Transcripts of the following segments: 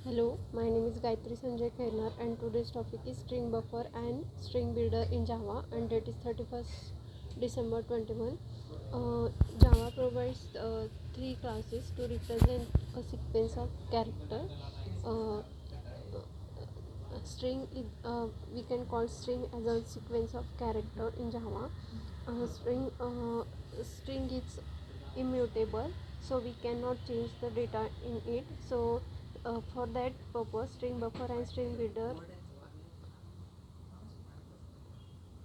Hello, my name is Gayatri Sanjay Khairnar and today's topic is string buffer and string builder in Java, and date is 31st December 21. Java provides three classes to represent a sequence of character. Uh, we can call string as a sequence of character in Java. String is immutable, so we cannot change the data in it. So for that purpose, string buffer and string builder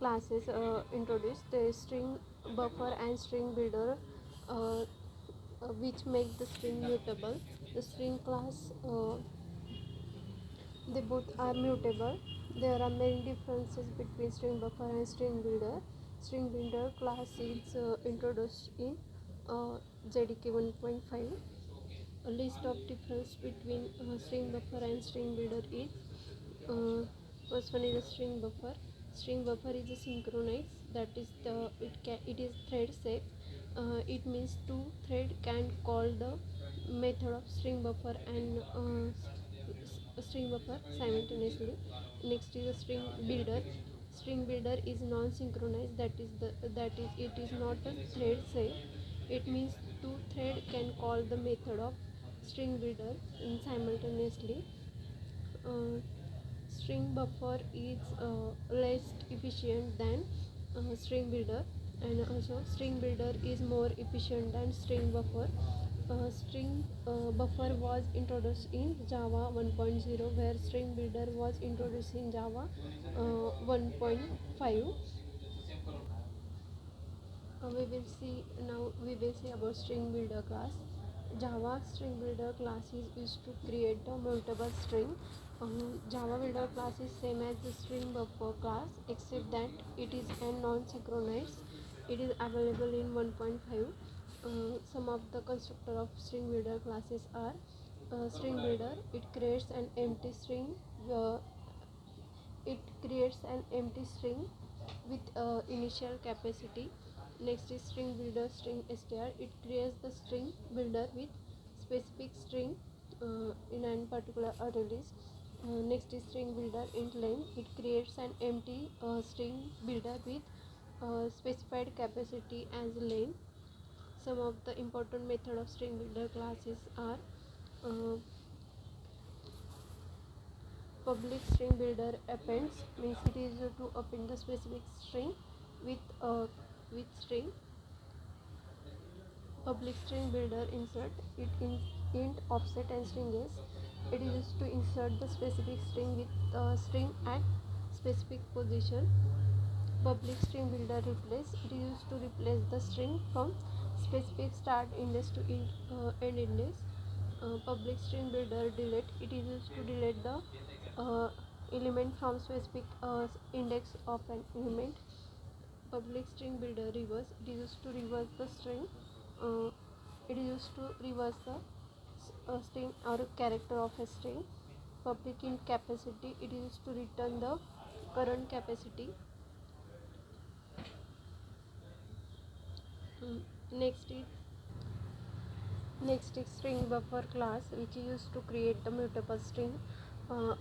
classes introduced. The string buffer and string builder uh, which make the string mutable. The string class, they both are mutable. There are many differences between string buffer and string builder. String builder class is introduced in JDK 1.5. A list of difference between string buffer and string builder is, uh, first one is a string buffer. String buffer is a synchronized, that is it is thread safe. It means two thread can call the method of string buffer and string buffer simultaneously. Next is a string builder. String builder is non-synchronized, that is it is not a thread safe. It means two thread can call the method of string builder simultaneously. uh, String buffer is less efficient than string builder, and also string builder is more efficient than string buffer. String buffer was introduced in Java 1.0, where string builder was introduced in Java 1.5. We will see about string builder class. Java string builder class is used to create a mutable string. Java builder class is same as the string buffer class, except that it is a non-synchronized. It is available in 1.5. Some of the constructor of string builder classes are string builder. Uh, it creates an empty string with initial capacity. Next is string builder string str. It creates the string builder with specific string in a particular array list. Next is string builder int length. It creates an empty string builder with specified capacity as length. Some of the important method of string builder classes are, uh, public string builder appends, means it is to append the specific string with string. Public string builder insert, it in int offset and string s. It is used to insert the specific string with string at specific position. Public string builder replace, it is used to replace the string from specific start index to end index. Public string builder delete, it is used to delete the uh, element from specific index of an element. Public string builder reverse, it is used to reverse the string. uh, it is used to reverse the string or character of a string. Public int capacity, it is used to return the current capacity. Mm, next is Next is string buffer class, which is used to create the mutable string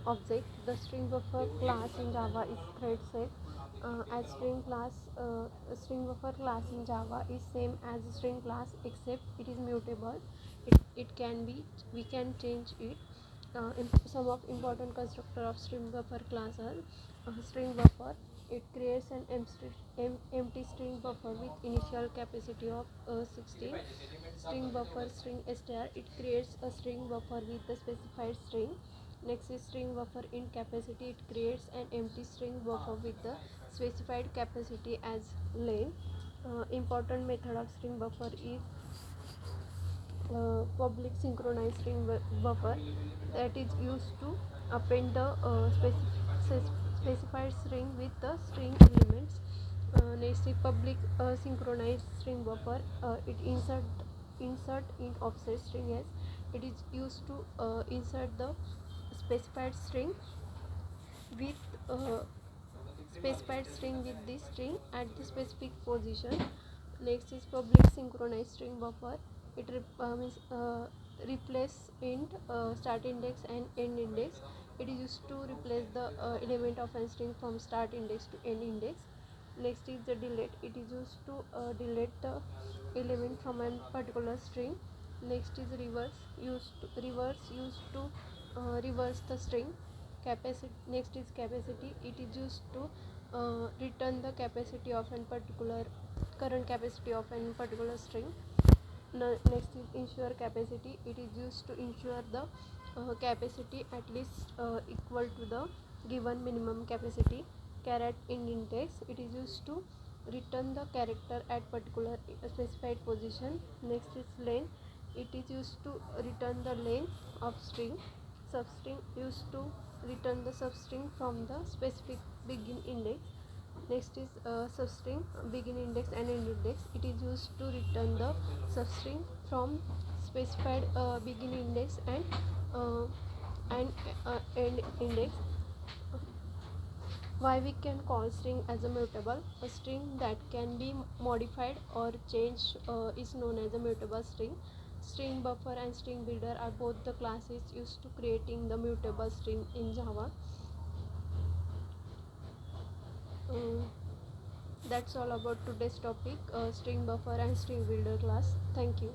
object. The string buffer class in Java is thread safe. As string buffer class in Java is same as string class, except it is mutable. It can be We can change it. Some of important constructor of string buffer class are, string buffer. It creates an empty string buffer with initial capacity of 16. String buffer string str, it creates a string buffer with the specified string. Next is string buffer in capacity, it creates an empty string buffer with the specified capacity as length. Important method of string buffer is public synchronized string buffer, that is used to append the specified string with the string elements. Next is public synchronized string buffer. It insert in offset string as, it is used to insert the specified string with this string at the specific position. Next is public synchronized string buffer. It replace int, start index and end index. It is used to replace the element of a string from start index to end index. Next is the delete. It is used to delete the element from a particular string. Next is reverse. Used to reverse the string. Capacity. Next is capacity. It is used to return the capacity of a particular current capacity of a particular string. Next is ensure capacity. It is used to ensure the capacity at least equal to the given minimum capacity. Caret in index. It is used to return the character at particular specified position. Next is length. It is used to return the length of string. Substring used to return the substring from the specific begin index. Next is substring begin index and end index. It is used to return the substring from specified begin index uh, and end index. Why we can call string as a mutable? A string that can be modified or changed is known as a mutable string. String buffer and string builder are both the classes used to creating the mutable string in Java. Uh, that's all about today's topic, string buffer and string builder class. Thank you.